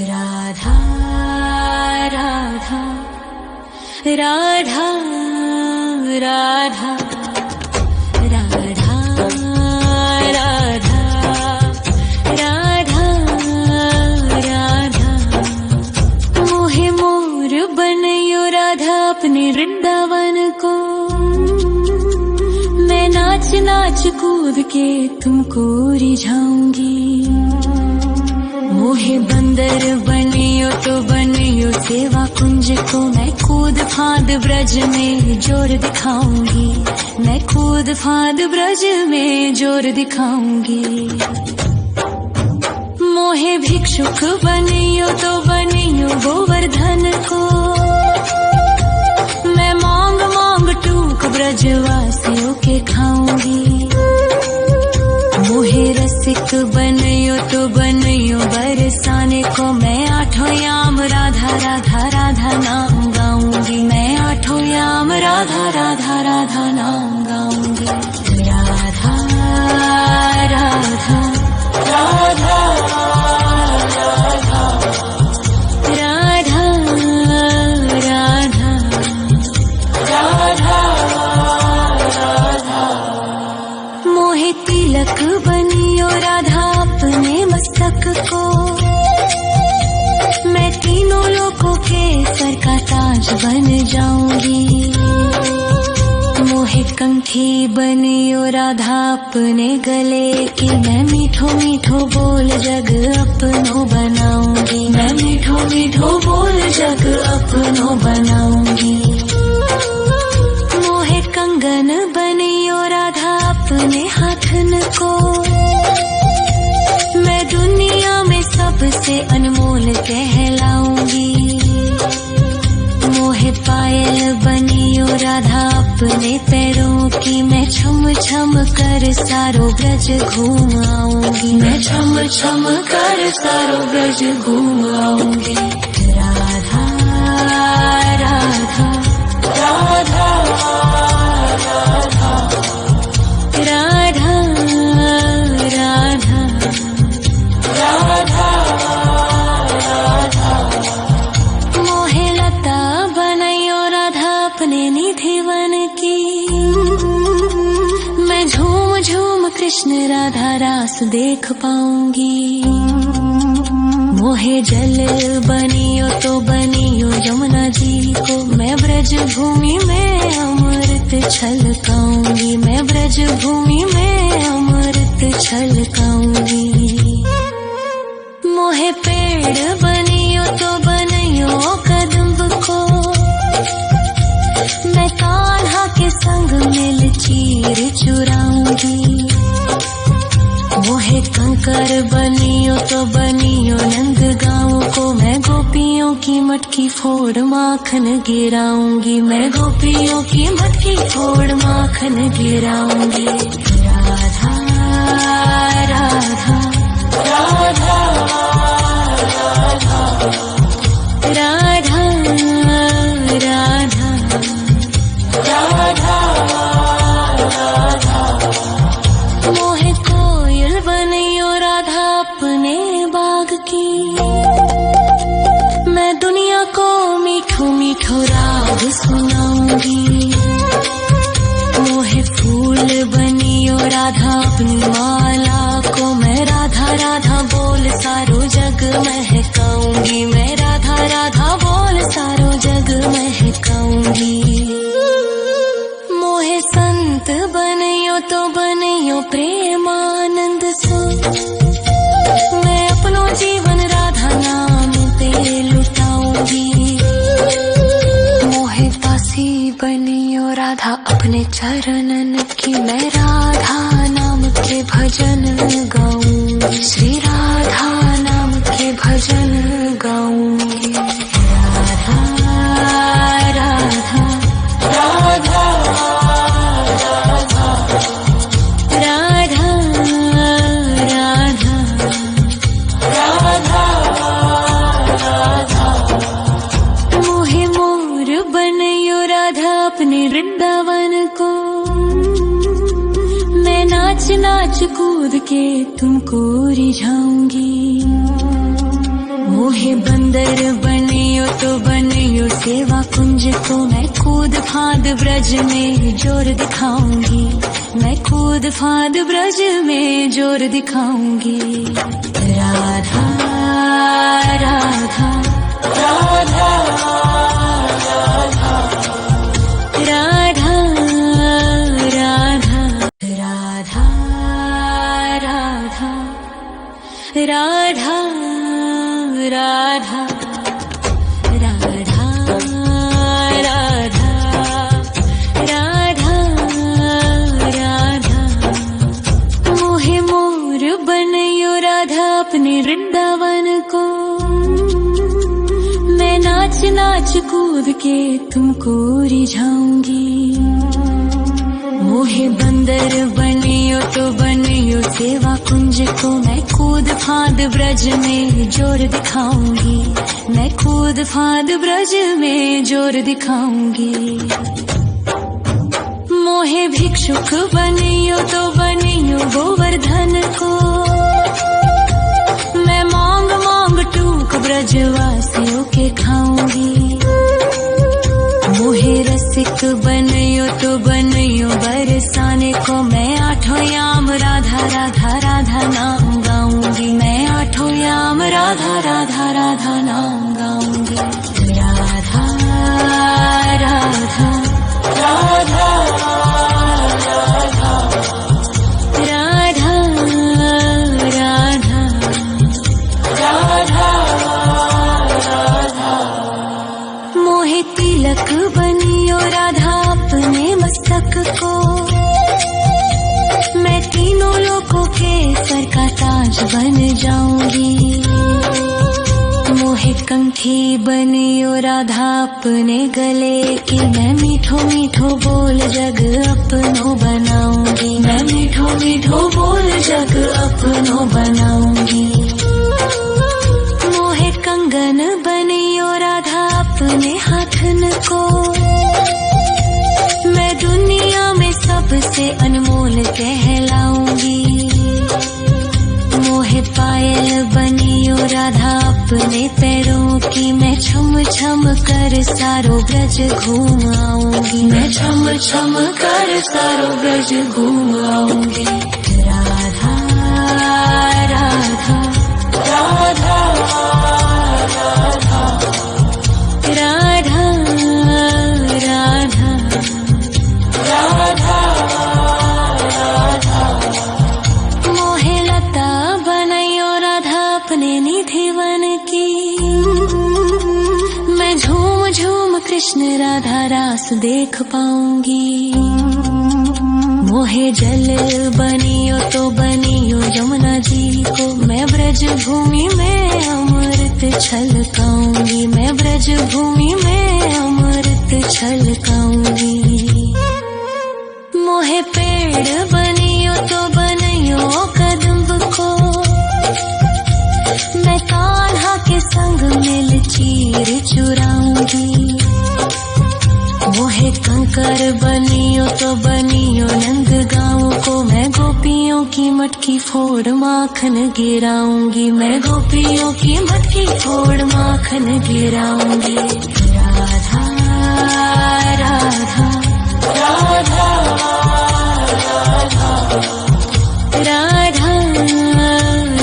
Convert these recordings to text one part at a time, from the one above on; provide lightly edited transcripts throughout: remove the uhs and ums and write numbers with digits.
राधा राधा राधा राधा राधा राधा राधा राधा मोहे मोर बनयो राधा अपने वृंदावन को। मैं नाच नाच कूद के तुमको रिझाऊंगी। मोहे बंदर बनियो तो बनियो सेवा कुंज को। मैं कूद फांद ब्रज में जोर दिखाऊंगी। मैं कूद फांद ब्रज में जोर दिखाऊंगी। मोहे भिक्षुक बनियो तो बनियो गोवर्धन को। मैं मांग मांग टूक ब्रजवासियों के खाऊंगी। मोहे रसिक बनियो तो बनियो बरसाने को। मैं आठों याम राधा राधा राधा नाम गाऊंगी। मैं आठों याम राधा राधा राधा नाम गाऊंगी। राधा राधा राधा राधा राधा राधा राधा मोहे तिलक बनियो राधा अपने मस्तक को। मैं तीनों लोगों के सर का ताज बन जाऊंगी। मोहे कंठी बनियो राधा अपने गले की। मैं मीठो मीठो बोल जग अपनो बनाऊंगी। मैं मीठो मीठो बोल जग अपनो बनाऊंगी। मोहे कंगन बनियो राधा अपने हाथन को। मैं दुनिया में सबसे अनमोल कहलाऊंगी। मोहे पायल बनियो राधा अपने पैरों की। मैं छम छम कर सारो ब्रज घूम आऊंगी। मैं छम छम कर सारो ब्रज घूम आऊंगी। राधा राधा राधा राधा राधा राधा राधा राधा मोहे लता बनयो राधा अपने निधिवन की। मैं झूम झूम कृष्ण राधा रास देख पाऊंगी। मोहे जल बनियो तो बनियो यमुना जी को। मैं ब्रज भूमि में अमृत छलकाऊंगी। मैं ब्रज भूमि में अमृत छलकाऊंगी। मोहे पेड़ बनियो तो बनियो कदम्ब को। मैं कान्हा के संग मिल चीर चुराऊंगी। मोहे कंकर बनियो तो बनियो नंद गाँव को। मैं गोपियों की मटकी फोड़ माखन गिराऊंगी। मैं गोपियों की मटकी फोड़ माखन गिराऊंगी। राधा राधा राधा राधा राधा राधा राधा मोहे कोयल बनियो राधा अपने बाग की। मैं दुनिया को मीठो मीठो राग सुनाऊंगी। मोहे फूल बनियो राधा अपनी माला को। मैं राधा राधा बोल सारो जग महकाऊंगी। मैं राधा राधा बोल सारो जग महकाऊंगी। मोहे संत बनियो तो बनियो प्रेमानंद सो। मैं अपनो जीवन राधा नाम पे लुटाऊंगी। मोहे दासी बनियो राधा अपने चरणन की। मैं राधा नाम के भजन गाऊंगी। श्री राधा नाम के भजन गाऊंगी। राधा राधा राधा राधा राधा राधा राधा मोहे मोर बनयो राधा अपने वृंदावन को। मैं नाच नाच कूद के तुमको रिझाऊंगी। मोहे मोहे बंदर बनियो तो बनियो सेवा कुंज को मैं कूद फाद ब्रज में जोर दिखाऊंगी, मैं कूद फाद ब्रज में जोर दिखाऊंगी। राधा राधा राधा राधा राधा राधा राधा राधा राधा राधा राधा राधा राधा मोहे मोर बनयो राधा अपने वृंदावन को, मैं नाच नाच कूद के तुमको रिझाऊंगी। मोहे बंदर बनियो तो बनियो सेवा कुंज को मैं कूद फाद ब्रज में जोर दिखाऊंगी, मैं कूद फाद ब्रज में जोर दिखाऊंगी। मोहे भिक्षुक बनियो तो बनियो गोवर्धन को, मैं मांग मांग टूक ब्रजवासियों के खाऊंगी। मोहे रसिक बनियो तो बनियो बरसाने को, मैं आठों याम राधा राधा राधा नाम गाऊंगी, मैं आठों याम राधा राधा राधा नाम गाऊंगी। राधा राधा राधा राधा राधा राधा राधा मोहे तिलक बनियो राधा अपने मस्तक को, मैं तीनों लोगों के सर का ताज बन जाऊंगी। मोहे कंठी बनियो राधा अपने गले की, मैं मीठो मीठो बोल जग अपनो बनाऊंगी, मैं मीठो मीठो बोल जग अपनो बनाऊंगी। मोहे कंगन बनियो राधा अपने हाथन को, मैं दुनिया में सबसे अनमोल कहलाऊंगी। मोहे पायल बनियो राधा अपने पैरों की, मैं छम छम कर सारो ब्रज घूम आऊंगी, मैं छम छम कर सारो ब्रज घूम आऊंगी। राधा राधा राधा राधा राधा राधा राधा मोहे लता बनयो राधा अपने निधि वन की, मैं झूम झूम कृष्ण राधा रास देख पाऊंगी। मोहे जल बनियो तो बनियो यमुना जी को, मैं ब्रज भूमि में अमृत छलकाऊंगी, मैं ब्रज भूमि में अमृत छलकाऊंगी। मोहे पेड़ बनियो तो बनियो कदम्ब को, मैं कान्हा के संग मिल चीर चुराऊंगी। मोहे कंकर बनियो तो बनियो नंद गाँव को, मैं गोपियों की मटकी फोड़ माखन गिराऊंगी, मैं गोपियों की मटकी फोड़ माखन गिराऊंगी। राधा राधा राधा राधा राधा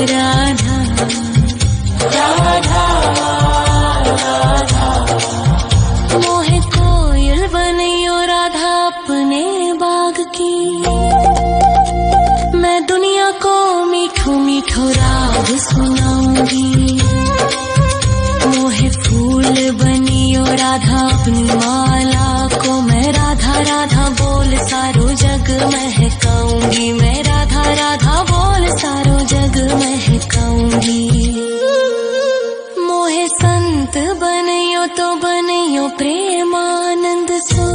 राधा राधा मोहे कोयल बनियो राधा अपने बाग की, मैं दुनिया को मीठो मीठो राग सुनाऊंगी। मोहे फूल बनियो राधा अपनी माला को, मैं राधा राधा बोल सारो जग महकाऊंगी, मैं राधा राधा बोल सारो जग महकाऊंगी। मोहे संत बनियो तो बनियो प्रेमानंद सो,